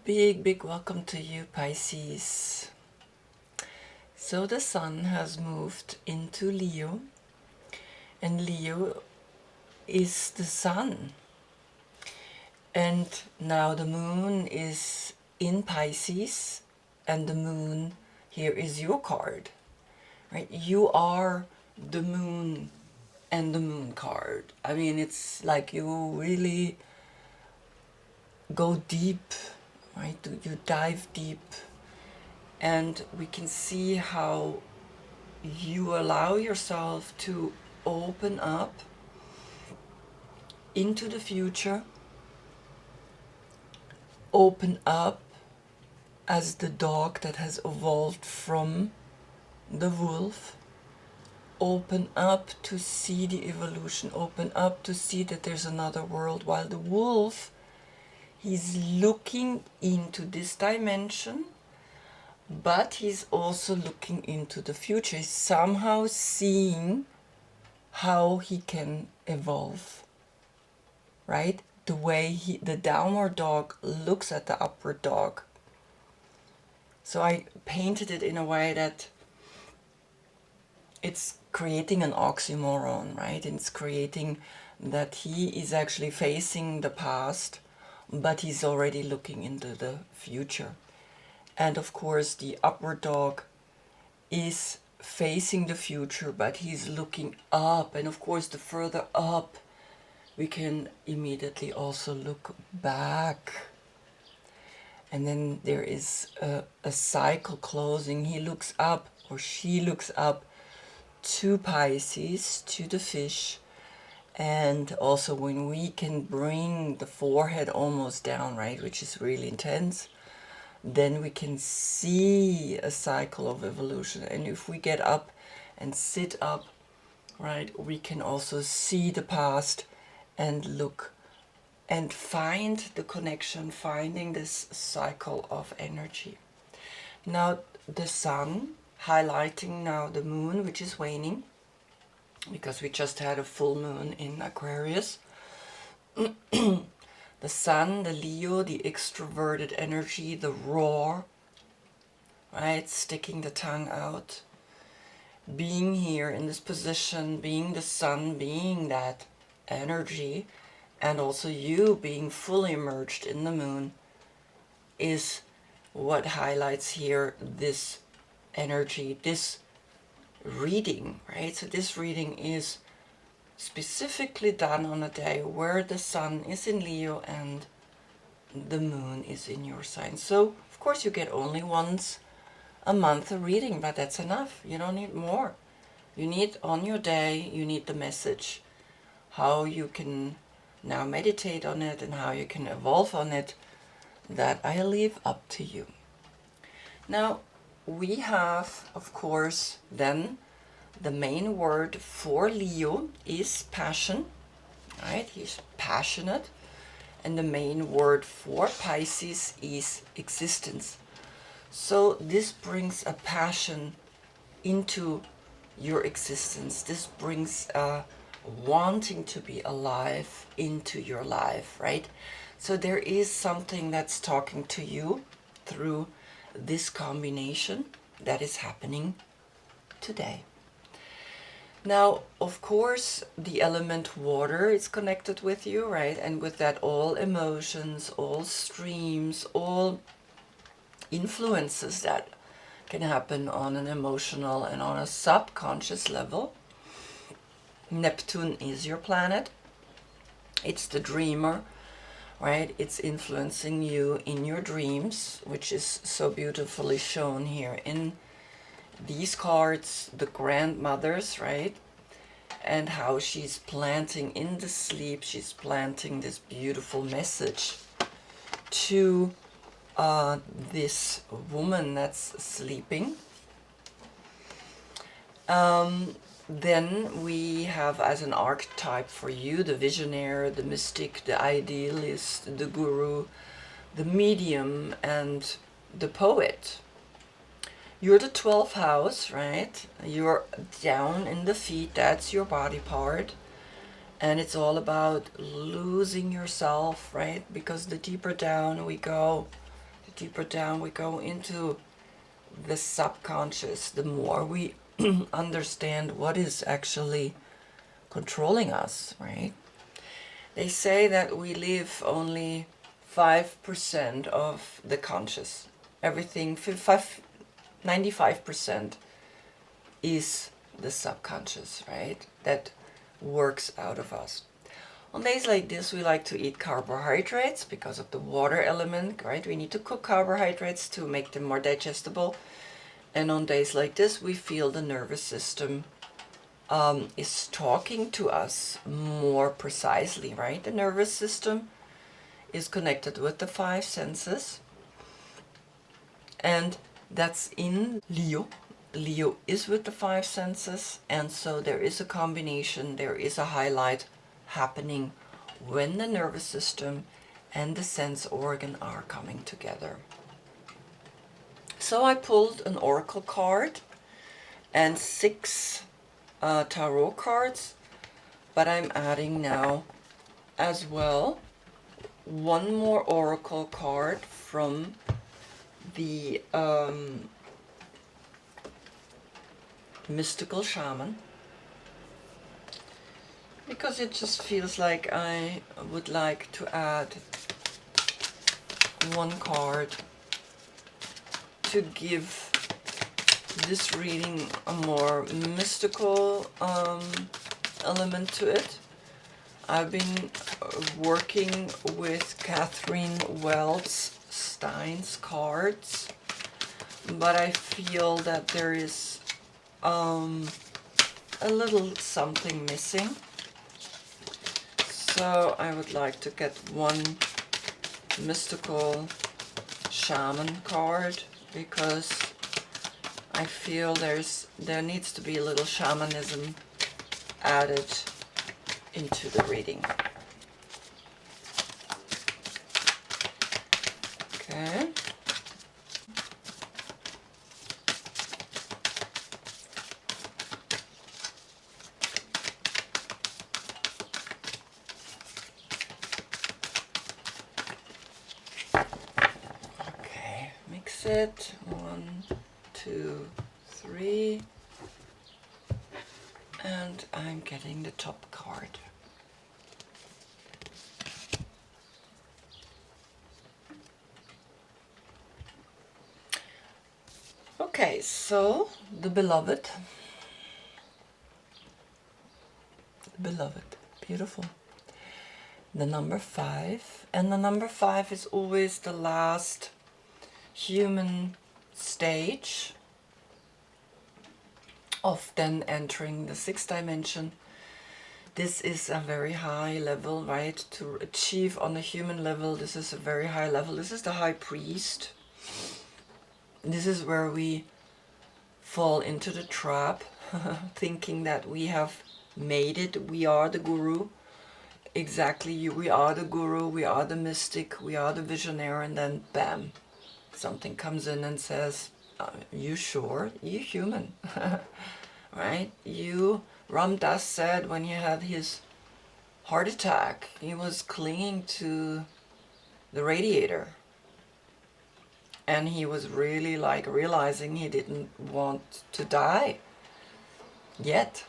Big welcome to you, Pisces. So the sun has moved into Leo, and Leo is the sun. And now the moon is in Pisces, and the moon here is your card, right? You are the moon and the moon card. I mean, it's like you really go deep, right? You dive deep, and we can see how you allow yourself to open up into the future, open up as the dog that has evolved from the wolf, open up to see the evolution, open up to see that there's another world, while the wolf, he's looking into this dimension, but he's also looking into the future. He's somehow seeing how he can evolve, right? The way the downward dog looks at the upward dog. So I painted it in a way that it's creating an oxymoron, right? And it's creating that he is actually facing the past, but he's already looking into the future. And of course, the upward dog is facing the future, but he's looking up. And of course, the further up, we can immediately also look back. And then there is a cycle closing. He looks up, or she looks up, to Pisces, to the fish. And also when we can bring the forehead almost down, right, which is really intense, then we can see a cycle of evolution. And if we get up and sit up, right, we can also see the past and look and find the connection, finding this cycle of energy. Now the sun highlighting now the moon, which is waning, because we just had a full moon in Aquarius. The sun, the Leo, the extroverted energy, the roar, right, sticking the tongue out, being here in this position, being the sun, being that energy, and also you being fully immersed in the moon is what highlights here this energy, this reading, right? So this reading is specifically done on a day where the sun is in Leo and the moon is in your sign. So of course you get only once a month a reading, but that's enough. You don't need more. You need on your day, you need the message, how you can now meditate on it and how you can evolve on it, that I leave up to you. Now we have, of course, then the main word for Leo is passion, right? He's passionate. And the main word for Pisces is existence. So this brings a passion into your existence. This brings a wanting to be alive into your life, right? So there is something that's talking to you through this combination that is happening today. Now, of course, the element water is connected with you, right? And with that, all emotions, all streams, all influences that can happen on an emotional and on a subconscious level. Neptune is your planet. It's the dreamer, right? It's influencing you in your dreams, which is so beautifully shown here in these cards, the grandmothers, right? And how she's planting in the sleep, she's planting this beautiful message to this woman that's sleeping. Then we have as an archetype for you the visionary, the mystic, the idealist, the guru, the medium, and the poet. You're the 12th house, right? You're down in the feet, that's your body part. And it's all about losing yourself, right? Because the deeper down we go, deeper down we go into the subconscious, the more we understand what is actually controlling us, right? They say that we live only 5% of the conscious. Everything, 95% is the subconscious, right? That works out of us. On days like this, we like to eat carbohydrates because of the water element, right? We need to cook carbohydrates to make them more digestible. And on days like this, we feel the nervous system is talking to us more precisely, right? The nervous system is connected with the five senses, and that's in Leo. Leo is with the five senses, and so there is a combination, there is a highlight happening when the nervous system and the sense organ are coming together. So I pulled an oracle card and 6 tarot cards, but I'm adding now as well one more oracle card from the mystical shaman, because it just feels like I would like to add one card to give this reading a more mystical element to it. I've been working with Catherine Wells Stein's cards, but I feel that there is a little something missing. So I would like to get one mystical shaman card, because I feel there needs to be a little shamanism added into the reading. Okay. Okay, mix it. 1, 2, 3. And I'm getting the top card. Okay, so the beloved, beautiful. The number 5, and the number 5 is always the last human stage of then entering the 6th dimension. This is a very high level, right? To achieve on a human level, this is a very high level. This is the high priest. This is where we fall into the trap, thinking that we have made it, we are the guru. Exactly, we are the guru, we are the mystic, we are the visionary, and then bam, something comes in and says, you sure? You human, right? Ram Dass said when he had his heart attack, he was clinging to the radiator. And he was really like realizing he didn't want to die yet.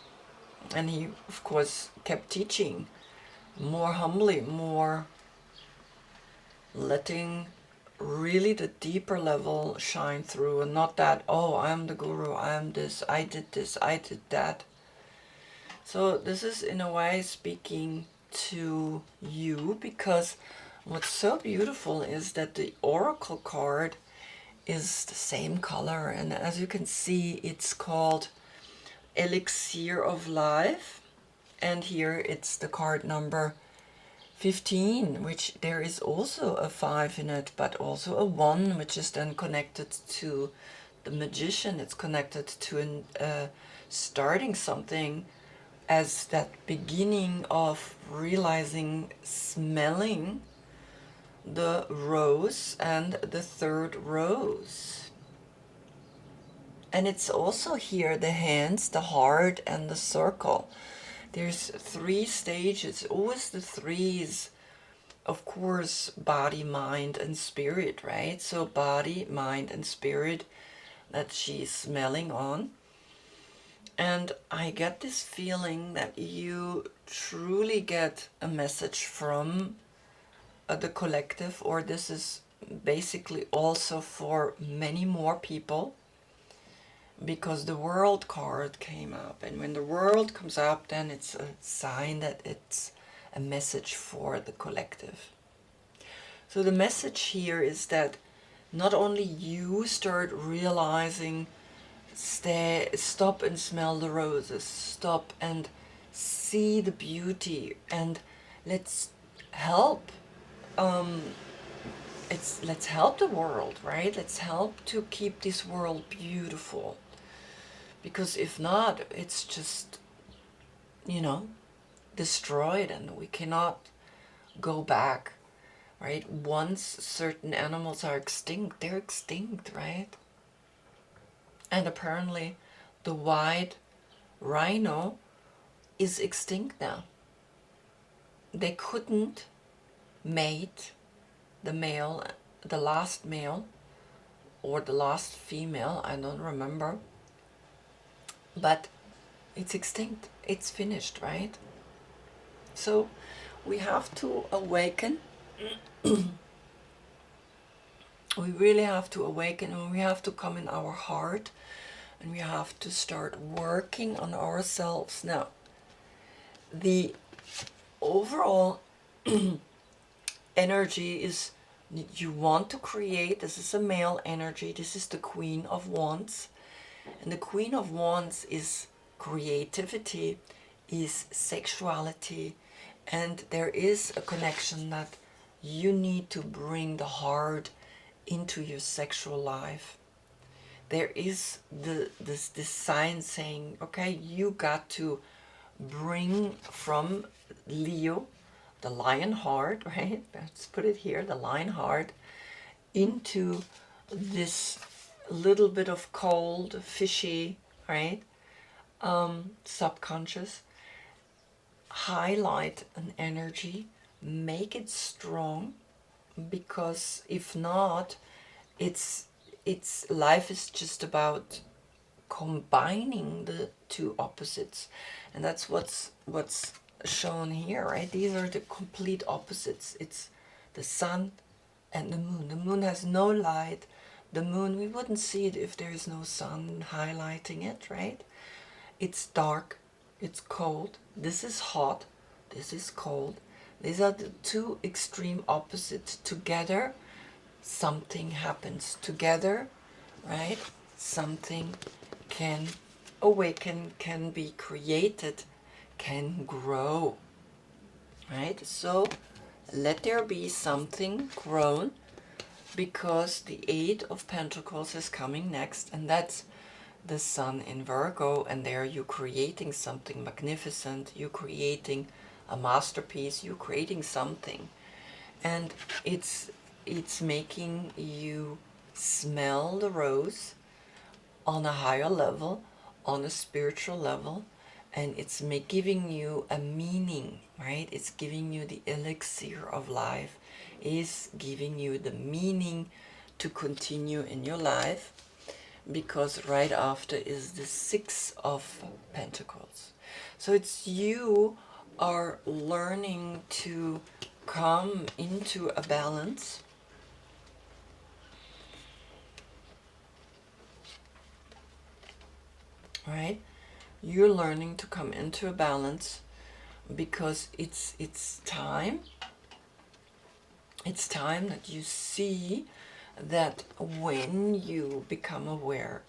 And he, of course, kept teaching more humbly, more letting really the deeper level shine through, and not that, oh, I'm the guru, I'm this, I did that. So this is in a way speaking to you, because what's so beautiful is that the oracle card is the same color, and as you can see, it's called Elixir of Life, and here it's the card number 15, which there is also a 5 in it, but also a 1, which is then connected to the magician. It's connected to starting something, as that beginning of realizing, smelling the rose and the 3rd rose. And it's also here the hands, the heart, and the circle. There's 3 stages, always the 3s of course, body, mind, and spirit, right? So body, mind, and spirit that she's smelling on. And I get this feeling that you truly get a message from the collective, or this is basically also for many more people, because the world card came up. And when the world comes up, then it's a sign that it's a message for the collective. So the message here is that not only you start realizing, stop and smell the roses, stop and see the beauty, and let's help. Let's help the world, right? Let's help to keep this world beautiful. Because if not, it's just, destroyed, and we cannot go back, right? Once certain animals are extinct, they're extinct, right? And apparently the white rhino is extinct now. They couldn't mate the male, the last male, or the last female, I don't remember. But it's extinct, it's finished, right? So we have to awaken. We really have to awaken, and we have to come in our heart, and we have to start working on ourselves. Now, the overall energy is, you want to create, this is a male energy, this is the Queen of Wands, and the Queen of Wands is creativity, is sexuality, and there is a connection that you need to bring the heart into your sexual life. There is this sign saying, okay, you got to bring from Leo, the lion heart, right? Let's put it here, the lion heart, into this little bit of cold, fishy, right? Subconscious. Highlight an energy, make it strong, because if not, it's life is just about combining the two opposites, and that's what's shown here, right? These are the complete opposites. It's the sun and the moon. The moon has no light. The moon, we wouldn't see it if there is no sun highlighting it, right? It's dark, it's cold. This is hot, this is cold. These are the two extreme opposites. Together, something happens. Together, right? Something can awaken, can be created, can grow, right? So let there be something grown, because the Eight of Pentacles is coming next, and that's the Sun in Virgo, and there you're creating something magnificent, you're creating a masterpiece, you're creating something, and it's making you smell the rose on a higher level, on a spiritual level, and it's giving you a meaning, right? It's giving you the elixir of life, is giving you the meaning to continue in your life, because right after is the Six of Pentacles. So it's you are learning to come into a balance, right? You're learning to come into a balance, because it's time. It's time that you see that when you become aware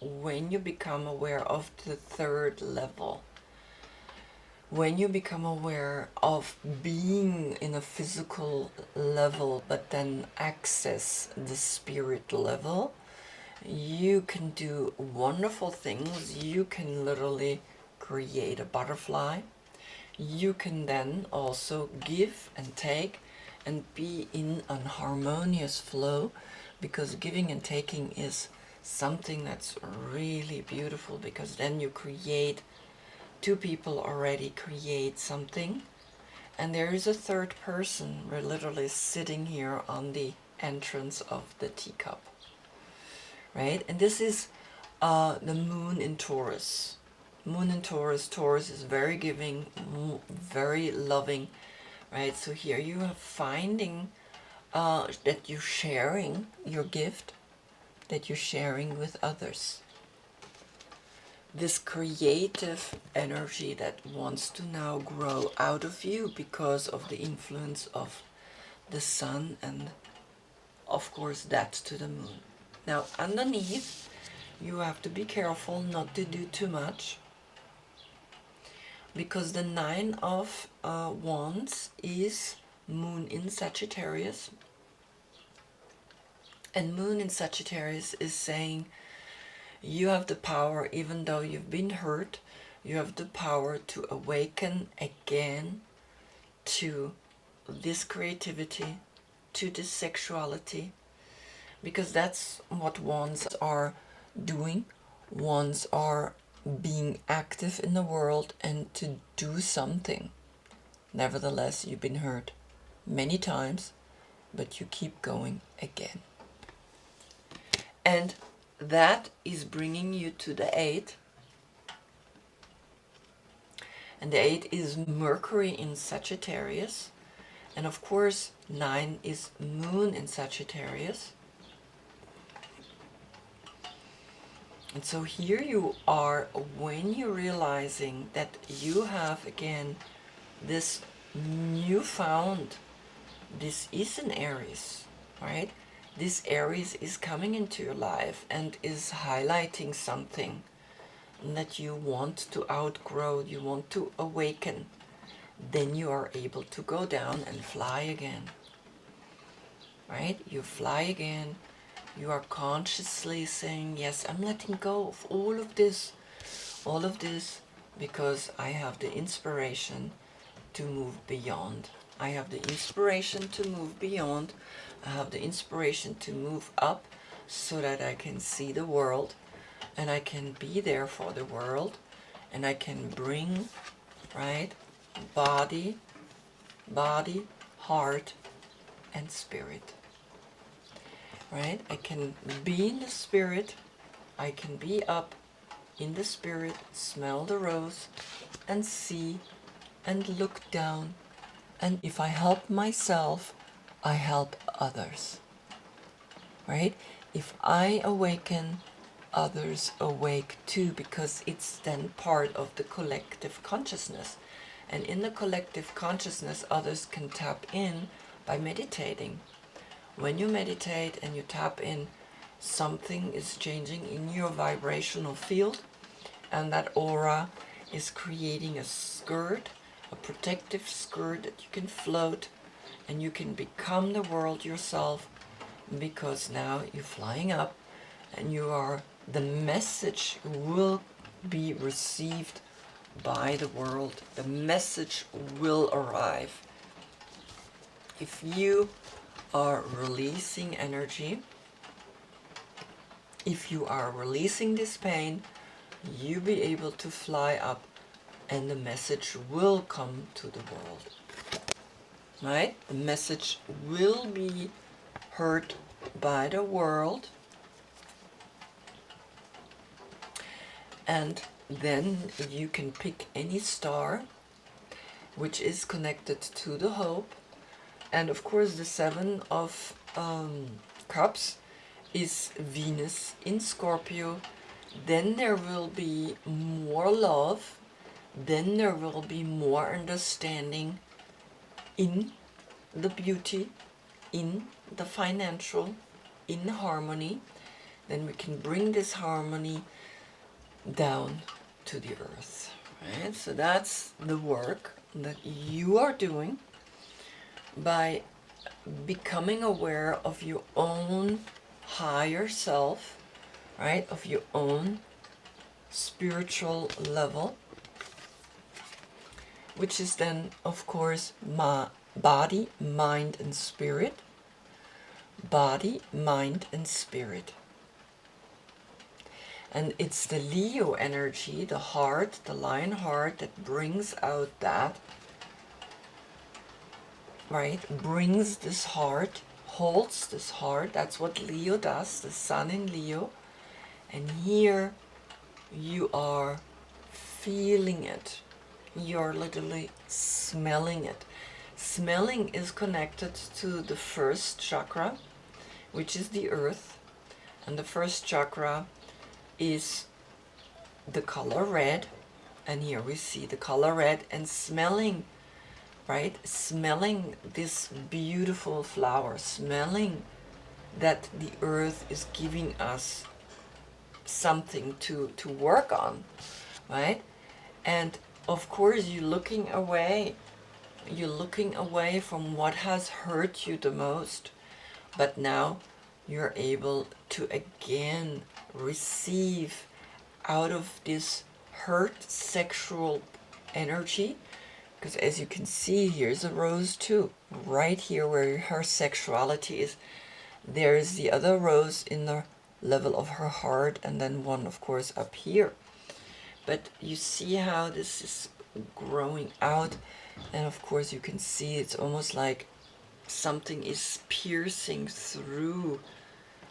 of the third level, when you become aware of being in a physical level but then access the spirit level, you can do wonderful things. You can literally create a butterfly. You can then also give and take and be in an harmonious flow, because giving and taking is something that's really beautiful, because then you create, two people already create something, And there is a third person. We're literally sitting here on the entrance of the teacup, right? And this is the moon in Taurus. Moon in Taurus. Taurus is very giving, very loving, right? So here you are finding that you're sharing your gift, that you're sharing with others. This creative energy that wants to now grow out of you because of the influence of the sun and, of course, that to the moon. Now, underneath, you have to be careful not to do too much, because the Nine of Wands is moon in Sagittarius. And moon in Sagittarius is saying you have the power, even though you've been hurt, you have the power to awaken again to this creativity, to this sexuality, because that's what wands are doing. Wands are being active in the world and to do something. Nevertheless, you've been hurt many times, but you keep going again. And that is bringing you to the 8. And the 8 is Mercury in Sagittarius. And of course, 9 is Moon in Sagittarius. And so here you are when you're realizing that you have again this newfound, this is an Aries, right? This Aries is coming into your life and is highlighting something that you want to outgrow, you want to awaken. Then you are able to go down and fly again, right? You fly again. You are consciously saying, yes, I'm letting go of all of this, because I have the inspiration to move beyond. I have the inspiration to move beyond. I have the inspiration to move up so that I can see the world and I can be there for the world and I can bring, right, body, heart, and spirit. Right? I can be in the spirit, I can be up in the spirit, smell the rose, and see and look down. And if I help myself, I help others. Right? If I awaken, others awake too, because it's then part of the collective consciousness. And in the collective consciousness, others can tap in by meditating. When you meditate and you tap in, something is changing in your vibrational field, and that aura is creating a skirt, a protective skirt that you can float, and you can become the world yourself, because now you're flying up and you are, the message will be received by the world. The message will arrive. If you are releasing energy, if you are releasing this pain, you'll be able to fly up and the message will come to the world. Right? The message will be heard by the world, and then you can pick any star which is connected to the hope. And of course the 7 of Cups is Venus in Scorpio. Then there will be more love, then there will be more understanding in the beauty, in the financial, in harmony. Then we can bring this harmony down to the earth, right? So that's the work that you are doing by becoming aware of your own higher self, right? Of your own spiritual level, which is then, of course, body, mind, and spirit. Body, mind, and spirit. And it's the Leo energy, the heart, the lion heart, that brings out that right, brings this heart, holds this heart. That's what Leo does, the sun in Leo. And here you are feeling it. You're literally smelling it. Smelling is connected to the first chakra, which is the earth. And the first chakra is the color red. And here we see the color red, and smelling, right? Smelling this beautiful flower, smelling that the earth is giving us something to work on, right? And of course you're looking away. You're looking away from what has hurt you the most. But now you're able to again receive out of this hurt sexual energy. Because as you can see, here's a rose too. Right here where her sexuality is, there's the other rose in the level of her heart, and then one of course up here. But you see how this is growing out, and of course you can see it's almost like something is piercing through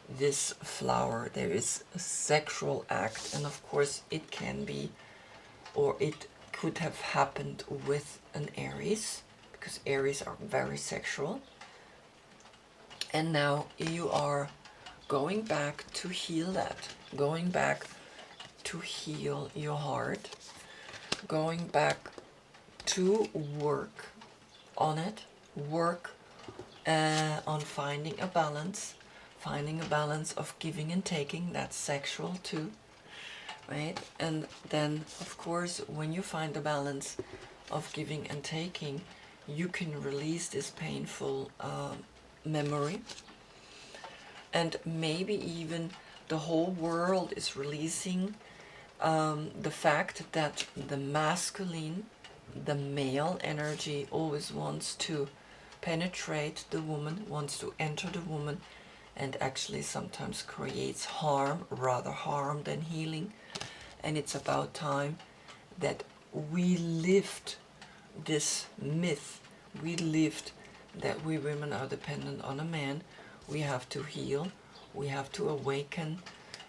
this flower. There is a sexual act, and of course it can be, or it could have happened with an Aries, because Aries are very sexual. And now you are going back to heal that, going back to heal your heart, going back to work on it, work on finding a balance of giving and taking. That's sexual too, right? And then of course when you find the balance of giving and taking, you can release this painful memory, and maybe even the whole world is releasing the fact that the masculine, the male energy, always wants to penetrate the woman, wants to enter the woman, and actually sometimes creates harm, rather harm than healing. And it's about time that we lift this myth. We lift that we women are dependent on a man. We have to heal, we have to awaken,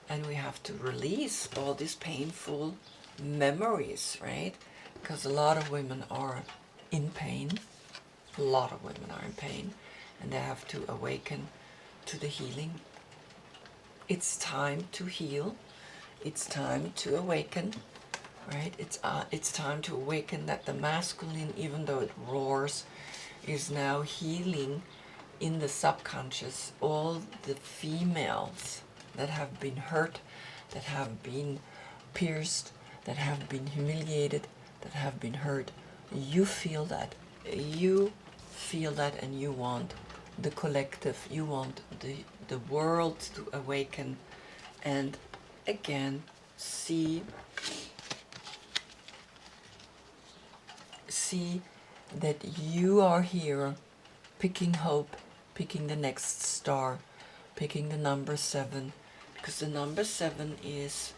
and we have to release all these painful memories, right? Because a lot of women are in pain. A lot of women are in pain, and they have to awaken to the healing. It's time to heal. It's time to awaken, right? It's time to awaken that the masculine, even though it roars, is now healing in the subconscious all the females that have been hurt, that have been pierced, that have been humiliated, that have been hurt. You feel that. You feel that, and you want the collective, you want the world to awaken and again see that you are here picking hope, picking the next star, picking the number 7, because the number 7 is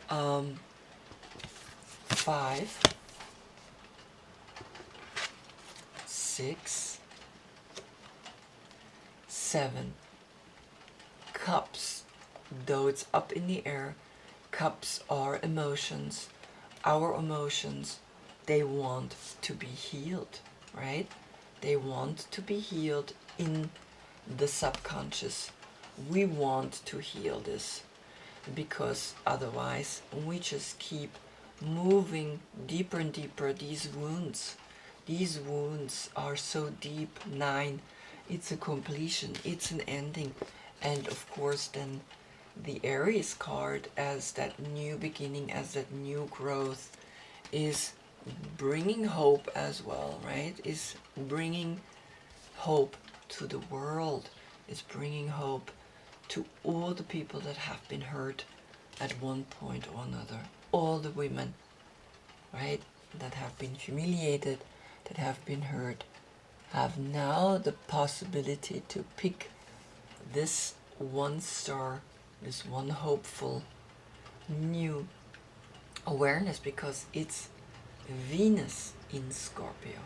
5, 6, 7. Cups, though it's up in the air, cups are emotions. Our emotions, they want to be healed, right? They want to be healed in the subconscious. We want to heal this, because otherwise we just keep moving deeper and deeper. These wounds are so deep. 9, it's a completion, it's an ending. And of course then the Aries card, as that new beginning, as that new growth, is bringing hope as well, right? Is bringing hope to the world, is bringing hope to all the people that have been hurt at one point or another. All the women, right, that have been humiliated, that have been hurt, have now the possibility to pick this one star, this one hopeful new awareness, because it's Venus in Scorpio.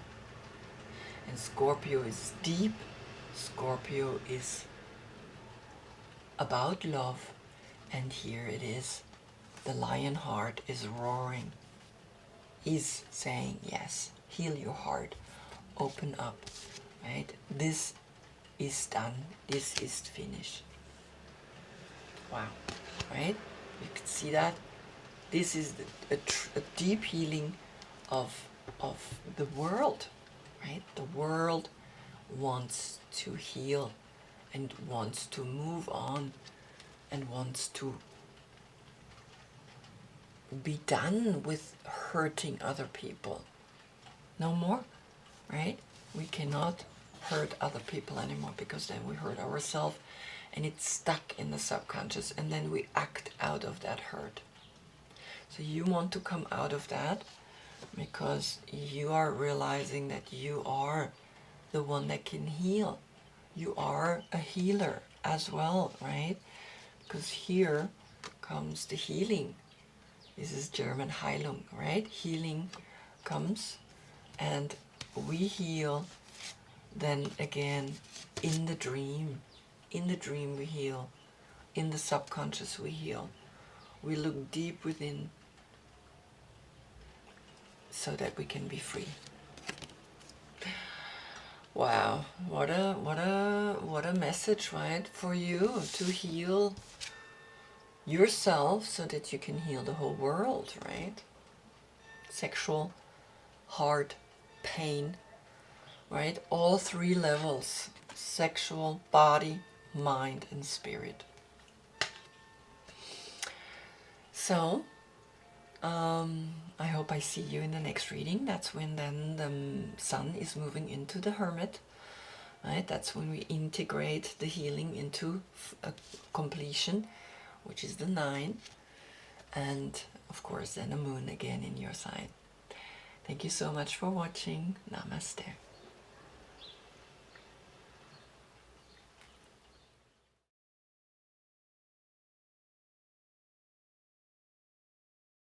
And Scorpio is deep. Scorpio is about love. And here it is. The lion heart is roaring. Is saying, yes, heal your heart. Open up. Right? This is done. This is finished. Wow. Right? You can see that. This is a deep healing of the world. Right? The world wants to heal and wants to move on and wants to be done with hurting other people. No more, right? We cannot hurt other people anymore, because then we hurt ourselves and it's stuck in the subconscious, and then we act out of that hurt. So you want to come out of that, because you are realizing that you are the one that can heal. You are a healer as well, right? Because here comes the healing. This is German Heilung, right? Healing comes, and we heal then again in the dream. In the dream we heal. In the subconscious we heal. We look deep within so that we can be free. Wow, what a message, right? For you to heal yourself so that you can heal the whole world, right? Sexual, heart, pain, right? All three levels: sexual, body, mind, and spirit. So, I hope I see you in the next reading. That's when then the sun is moving into the hermit, right? That's when we integrate the healing into a completion, which is the 9, and of course then a moon again in your sign. Thank you so much for watching. Namaste.